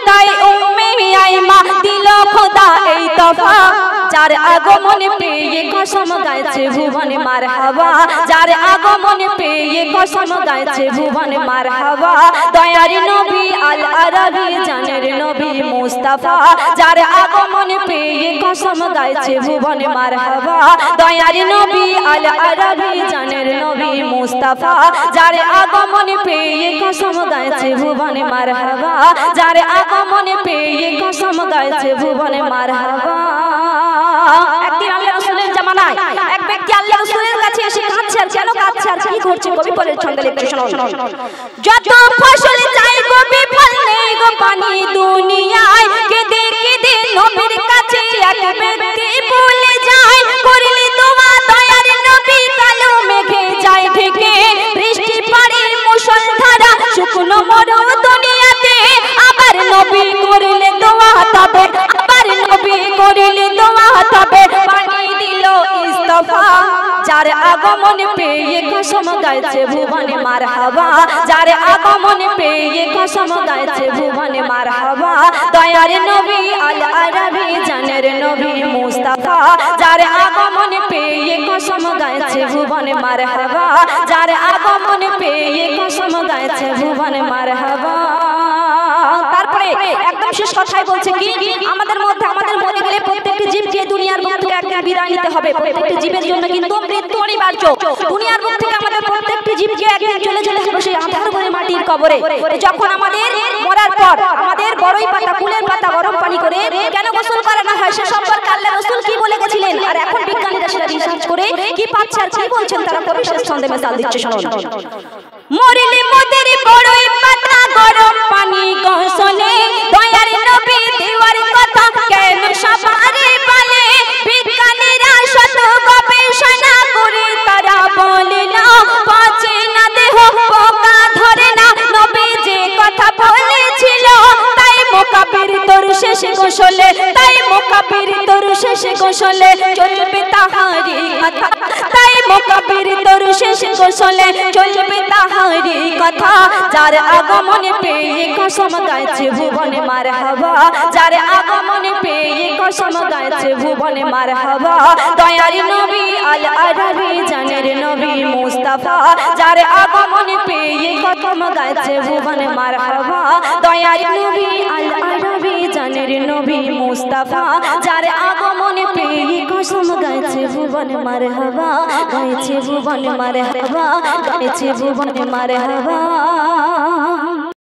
তাই উম্মে আইমা দিল খোদা এই তফা যার আগমন পেয়ে কসম গাইছে ভুবনে মারহাবা যার আগমন পেয়ে কসম গাইছে ভুবনে মারহাবা দয়ার নবী আল আরাবী জানের নবী মুস্তাফা যার আগমন পেয়ে কসম গাইছে ভুবনে মারহাবা দয়ার নবী আল আরাবী জানের নবী মুস্তাফা যার আগমন পেয়ে কসম গাইছে ভুবনে মারহাবা যার আগমন পেয়ে কসম গাইছে ভুবনে মারহাবা একদিন আল্লাহ রাসূলের জামানায় এক ব্যক্তি আল্লাহ রাসূলের কাছে এসে কাঁদছে আর কেন কাঁদছে আর কি করছে কবি বলে ছন্দে লিখতে শুনুন যত ফসল চাই গো বিফল নেই গো পানি দুনিয়ায় কেঁদে কেঁদে নবীর কাছে এক ব্যক্তি ভুলে যায় করলে দোয়া দয়ার নবী কালো মেঘে যায় ঢেকে বৃষ্টি পানির মুষলধারা শুকনো মরু দুনিয়াতে আবার নবী করলে দোয়া তবে আবার নবী করলে দোয়া তবে পানি দিল ইস্তফা যার আগমন পেয়ে কসম গাইছে ভুবনে মারহাবা যার আগমন পেয়ে কসম গাইছে ভুবনে মারহাবা দয়ার নবী আল আরাবী জানের নবী মুস্তাফা যার আগমন পেয়ে কসম গাইছে ভুবনে মারহাবা যার আগমন পেয়ে কসম গাইছে ভুবনে মারহাবা তারপরে একদম শেষ কথাই বলছে কি আমাদের মধ্যে আমাদের মরে গেলে প্রত্যেকটি জীবকে দুনিয়ার বুক থেকে একদিন বিদায় নিতে হবে প্রত্যেকটি জীবের জন্য কিন্তু মৃত্যু অনিবার্য দুনিয়ার বুক থেকে আমাদের প্রত্যেকটি জীবকে একদিন চলে যেতে হবে সেই আঁধার করে মাটির কবরে যখন আমাদের মরার পর আমাদের বড়ই পাতা কুলের পাতা গরম পানি করে কেন গোসল করানো হয় সে সম্পর্কে আল্লাহ রাসূল কি বলে গেছিলেন আর এখন বিজ্ঞানীরা সেটা রিসার্চ করে কি পাচ্ছে আর কি বলছেন তারা কবি শেষ ছন্দে মিসাল দিচ্ছে শুনুন মরিলে মোদের বড়ই পাতা গরম পানি গোসলে দয়ার নবী দেওয়ার কথা কেন সবারে বলে বিজ্ঞানীরা শত গবেষণা করে তারা বলে না বাঁচে না দেহ পোকা ধরে না নবী যে কথা বলেছিল তাই মোকাবির তোর শেষ গোসলে তাই মোকাবির তোর শেষ গোসলে চলবে তাহারি কথা তাই মোকাবির তোর শেষ গোসলে চলবে তাহারি কথা যার আগমন পেয়ে কসম গাইছে ভুবনে মারহাবা যার আগমন পেয়ে কসম গাইছে ভুবনে মারহাবা দয়ার নবী আল আরাবী জানের নবী মুস্তাফা যার আগমন পেয়ে কসম গাইছে ভুবনে মারহাবা দয়ার নবী আল আরাবী জানের নবী মুস্তাফা যার আগমন পেয়ে কসম গাইছে ভুবনে মারহাবা গাইছে ভুবনে মারহাবা গাইছে ভুবনে মারহাবা